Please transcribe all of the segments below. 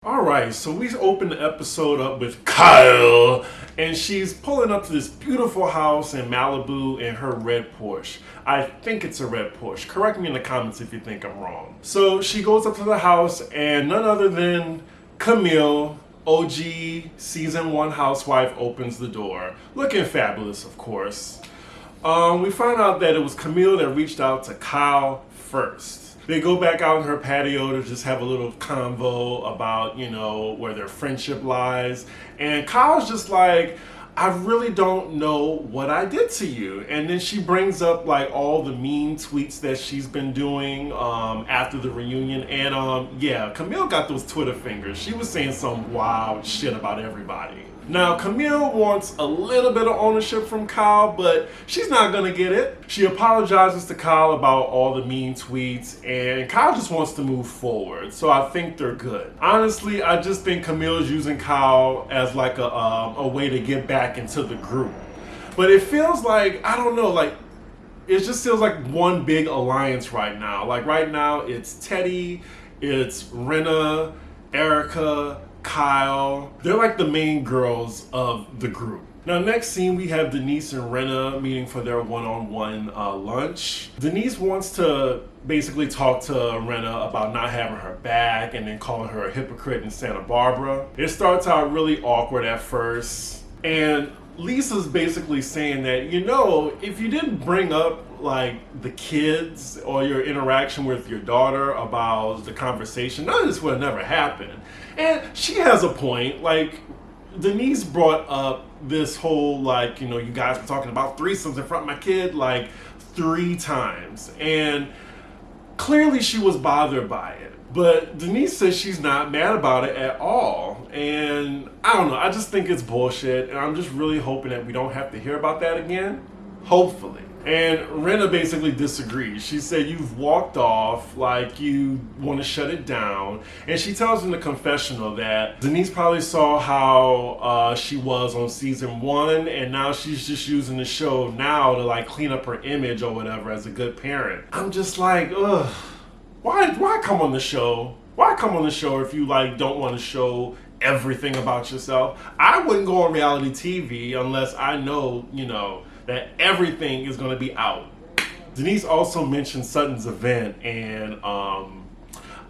Alright, so we opened the episode up with Kyle, and she's pulling up to this beautiful house in Malibu in her red Porsche. I think it's a red Porsche. Correct me in the comments if you think I'm wrong. So she goes up to the house, and none other than Camille, OG Season 1 housewife, opens the door. Looking fabulous, of course. We find out that it was Camille that reached out to Kyle first. They go back out in her patio to just have a little convo about, where their friendship lies. And Kyle's just like, I really don't know what I did to you. And then she brings up like all the mean tweets that she's been doing after the reunion. And yeah, Camille got those Twitter fingers. She was saying some wild shit about everybody. Now, Camille wants a little bit of ownership from Kyle, but she's not gonna get it. She apologizes to Kyle about all the mean tweets, and Kyle just wants to move forward, so I think they're good. Honestly, I just think Camille's using Kyle as like a way to get back into the group. But it feels like, I don't know, like, it just feels like one big alliance right now. Like right now, it's Teddy, it's Brenna, Erika, Kyle. They're like the main girls of the group. Now, next scene, we have Denise and Brenna meeting for their one-on-one lunch. Denise wants to basically talk to Brenna about not having her back and then calling her a hypocrite in Santa Barbara. It starts out really awkward at first, and Lisa's basically saying that, if you didn't bring up like the kids or your interaction with your daughter about the conversation, none of this would have never happened. And she has a point. Like, Denise brought up this whole, like, you guys were talking about threesomes in front of my kid like 3 times. And clearly she was bothered by it. But Denise says she's not mad about it at all. And I don't know, I just think it's bullshit. And I'm just really hoping that we don't have to hear about that again. Hopefully. And Brenna basically disagrees. She said, you've walked off, like you want to shut it down. And she tells in the confessional that Denise probably saw how she was on season 1, and now she's just using the show now to like clean up her image or whatever as a good parent. I'm just like, ugh, why come on the show? Why come on the show if you like don't want to show everything about yourself? I wouldn't go on reality TV unless I know, that everything is going to be out. Denise also mentioned Sutton's event, and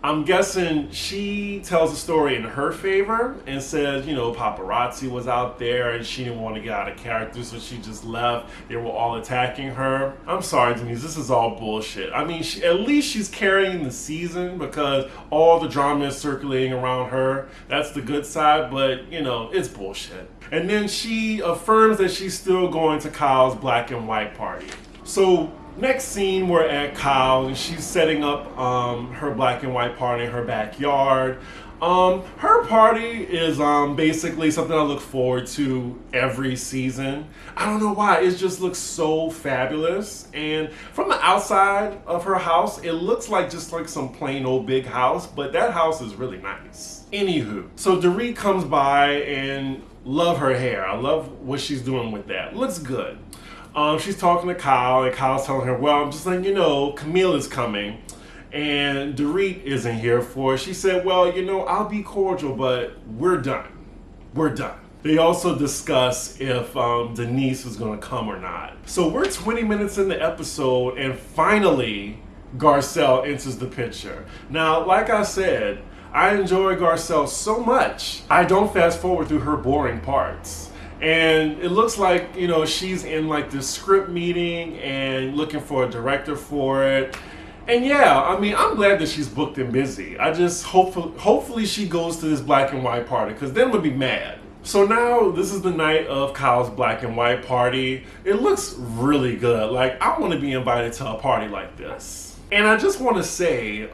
I'm guessing she tells a story in her favor and says, paparazzi was out there and she didn't want to get out of character, so she just left. They were all attacking her. I'm sorry, Denise, this is all bullshit. I mean, at least she's carrying the season because all the drama is circulating around her. That's the good side, but, it's bullshit. And then she affirms that she's still going to Kyle's black and white party. So next scene, we're at Kyle, and she's setting up her black and white party in her backyard. Her party is basically something I look forward to every season. I don't know why, it just looks so fabulous. And from the outside of her house, it looks like just like some plain old big house, but that house is really nice. Anywho, so Dorit comes by and love her hair. I love what she's doing with that. Looks good. She's talking to Kyle, and Kyle's telling her, well, I'm just letting you know, Camille is coming, and Dorit isn't here for it. She said, well, I'll be cordial, but we're done. We're done. They also discuss if Denise is going to come or not. So we're 20 minutes in the episode, and finally, Garcelle enters the picture. Now, like I said, I enjoy Garcelle so much, I don't fast forward through her boring parts. And it looks like, she's in like this script meeting and looking for a director for it. And yeah, I mean, I'm glad that she's booked and busy. I just hopefully she goes to this black and white party, because then we'll be mad. So now this is the night of Kyle's black and white party. It looks really good. Like, I want to be invited to a party like this. And I just want to say,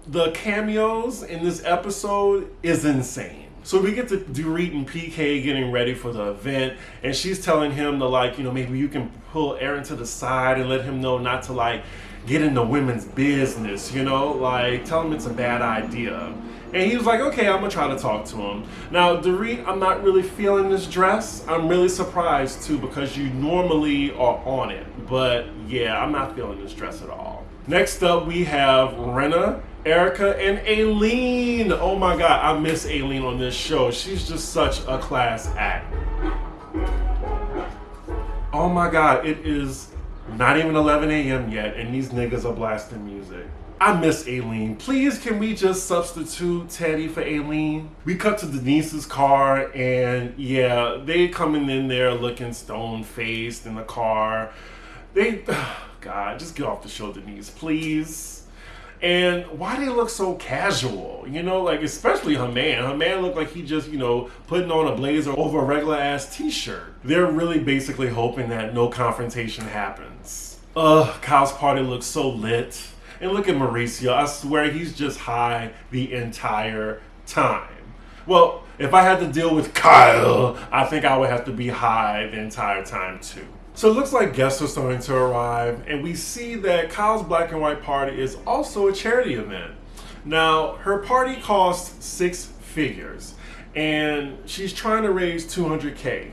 the cameos in this episode is insane. So we get to Dorit and PK getting ready for the event, and she's telling him to maybe you can pull Aaron to the side and let him know not to get into women's business, tell him it's a bad idea. And he was like, okay, I'm gonna try to talk to him. Now, Dorit, I'm not really feeling this dress. I'm really surprised too, because you normally are on it. But yeah, I'm not feeling this dress at all. Next up, we have Brenna Erika and Aileen. Oh my God, I miss Aileen on this show. She's just such a class act. Oh my God, it is not even 11 a.m. yet, and these niggas are blasting music. I miss Aileen. Please, can we just substitute Teddy for Aileen? We cut to Denise's car, and yeah, they coming in there looking stone-faced in the car. God, just get off the show, Denise, please. And why they look so casual? You know, like, especially her man. Her man looked like he just, putting on a blazer over a regular ass t-shirt. They're really basically hoping that no confrontation happens. Kyle's party looks so lit. And look at Mauricio. I swear he's just high the entire time. Well, if I had to deal with Kyle, I think I would have to be high the entire time too. So it looks like guests are starting to arrive, and we see that Kyle's black and white party is also a charity event. Now, her party costs 6 figures, and she's trying to raise $200K.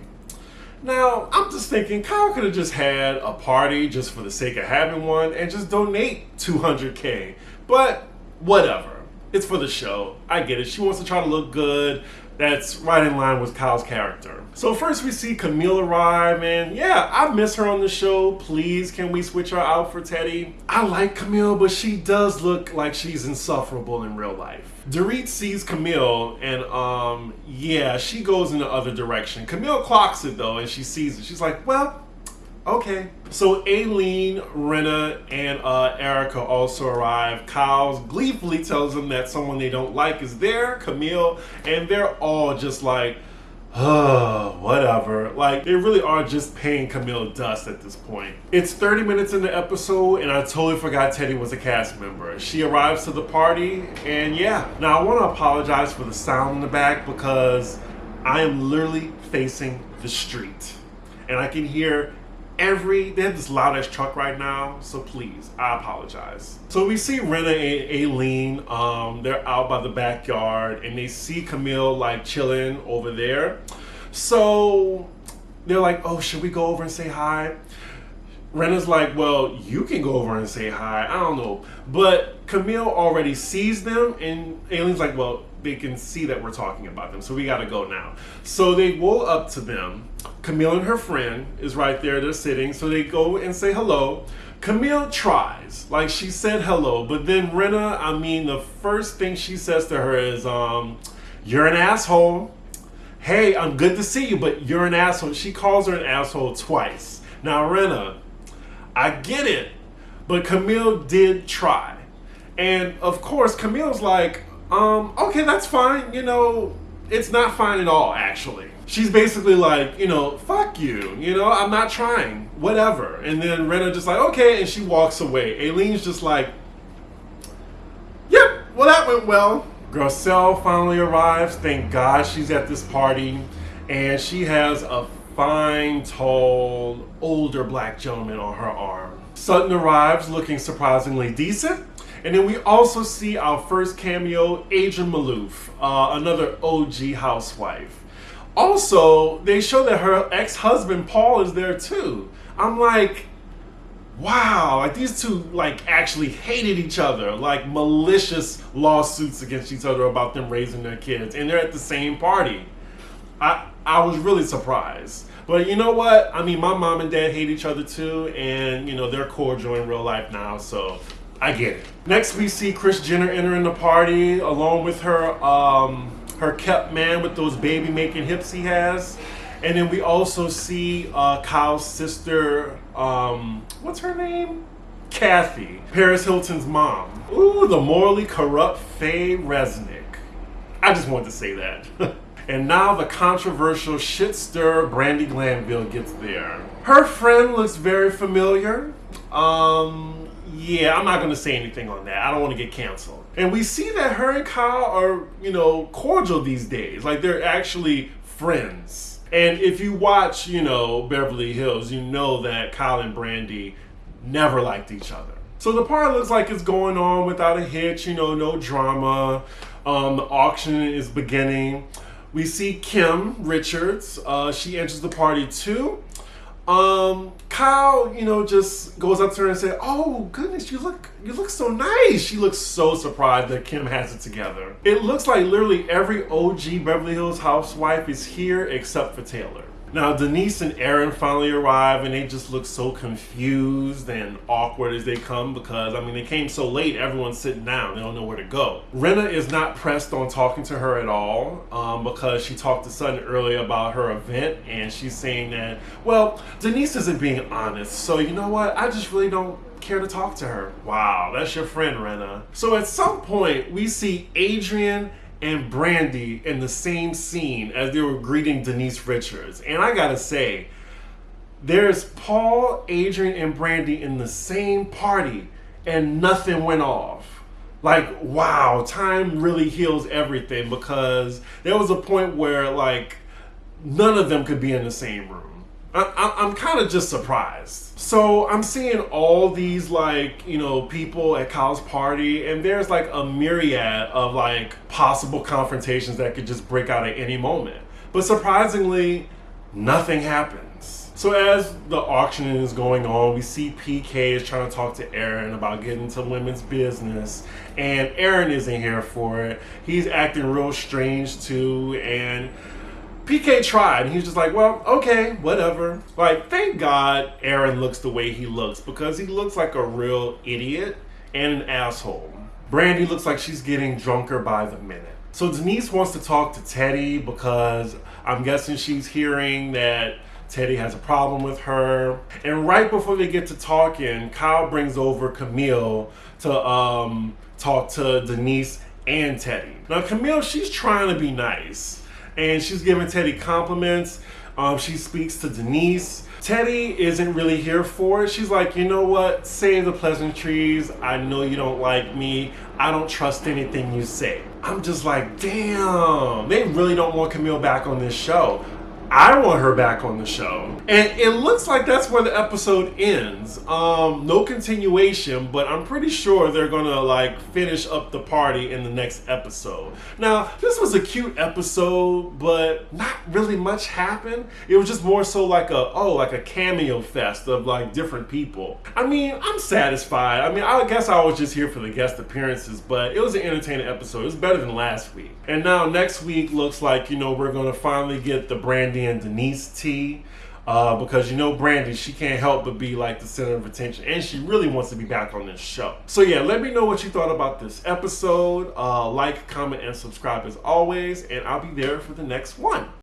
Now, I'm just thinking Kyle could have just had a party just for the sake of having one and just donate $200K. But whatever. It's for the show. I get it. She wants to try to look good. That's right in line with Kyle's character. So first we see Camille arrive, and yeah, I miss her on the show. Please, can we switch her out for Teddy? I like Camille, but she does look like she's insufferable in real life. Dorit sees Camille, and yeah, she goes in the other direction. Camille clocks it though, and she sees it. She's like, well, okay. So Aileen, Brenna, and Erika also arrive. Kyle gleefully tells them that someone they don't like is there, Camille, and they're all just like, whatever. Like, they really are just paying Camille dust at this point. It's 30 minutes in the episode, and I totally forgot Teddy was a cast member. She arrives to the party, and yeah. Now, I want to apologize for the sound in the back because I am literally facing the street, and I can hear they have this loud ass truck right now, so please, I apologize. So we see Brenna and Aileen, they're out by the backyard, and they see Camille like chilling over there. So they're like, oh, should we go over and say hi? Brenna's like, well, you can go over and say hi. I don't know. But Camille already sees them, and Aileen's like, well, they can see that we're talking about them, so we gotta go now. So they go up to them. Camille and her friend is right there, they're sitting, so they go and say hello. Camille tries, like she said hello, but then Brenna, the first thing she says to her is, you're an asshole. Hey, I'm good to see you, but you're an asshole. She calls her an asshole twice. Now, Brenna, I get it, but Camille did try. And of course, Camille's like, okay, that's fine. It's not fine at all, actually. She's basically like, fuck you. I'm not trying. Whatever. And then Brenna just like, okay, and she walks away. Aileen's just like, yep, well, that went well. Garcelle finally arrives. Thank God she's at this party. And she has a fine, tall, older black gentleman on her arm. Sutton arrives looking surprisingly decent. And then we also see our first cameo, Adrienne Maloof, another OG housewife. Also, they show that her ex-husband, Paul, is there too. I'm like, wow, like these two actually hated each other, like malicious lawsuits against each other about them raising their kids, and they're at the same party. I was really surprised. But you know what? My mom and dad hate each other too, and they're cordial in real life now, so I get it. Next, we see Kris Jenner entering the party along with her kept man with those baby-making hips he has. And then we also see Kyle's sister, what's her name? Kathy, Paris Hilton's mom. Ooh, the morally corrupt Faye Resnick. I just wanted to say that. And now the controversial shit-stir Brandi Glanville gets there. Her friend looks very familiar. Yeah, I'm not going to say anything on that. I don't want to get canceled. And we see that her and Kyle are, cordial these days. Like, they're actually friends. And if you watch, Beverly Hills, you know that Kyle and Brandi never liked each other. So the party looks like it's going on without a hitch, no drama. The auction is beginning. We see Kim Richards. She enters the party too. Kyle, just goes up to her and said, "Oh goodness, you look so nice." She looks so surprised that Kim has it together. It looks like literally every OG Beverly Hills housewife is here except for Taylor. Now, Denise and Aaron finally arrive, and they just look so confused and awkward as they come because, they came so late, everyone's sitting down. They don't know where to go. Brenna is not pressed on talking to her at all because she talked to Sutton earlier about her event, and she's saying that, well, Denise isn't being honest, so you know what? I just really don't care to talk to her. Wow, that's your friend, Brenna. So at some point, we see Adrian and Brandy in the same scene as they were greeting Denise Richards. And I gotta say, there's Paul, Adrian, and Brandy in the same party and nothing went off. Like, wow, time really heals everything, because there was a point where none of them could be in the same room. I'm kind of just surprised. So I'm seeing all these people at Kyle's party, and there's a myriad of possible confrontations that could just break out at any moment. But surprisingly, nothing happens. So as the auctioning is going on, we see PK is trying to talk to Aaron about getting into women's business, and Aaron isn't here for it. He's acting real strange too, and PK tried, and he was just like, well, okay, whatever. Thank God Aaron looks the way he looks, because he looks like a real idiot and an asshole. Brandy looks like she's getting drunker by the minute. So Denise wants to talk to Teddy because I'm guessing she's hearing that Teddy has a problem with her. And right before they get to talking, Kyle brings over Camille to talk to Denise and Teddy. Now Camille, she's trying to be nice, and she's giving Teddy compliments. She speaks to Denise. Teddy isn't really here for it. She's like, you know what? Save the pleasantries. I know you don't like me. I don't trust anything you say. I'm just like, damn. They really don't want Camille back on this show. I want her back on the show. And it looks like that's where the episode ends. No continuation, but I'm pretty sure they're gonna finish up the party in the next episode. Now, this was a cute episode, but not really much happened. It was just more so like a cameo fest of different people. I'm satisfied. I guess I was just here for the guest appearances, but it was an entertaining episode. It was better than last week. And now next week looks like, we're gonna finally get the Brandy and Denise tea, because Brandy, she can't help but be the center of attention, and she really wants to be back on this show. So yeah, let me know what you thought about this episode. Comment, and subscribe as always, and I'll be there for the next one.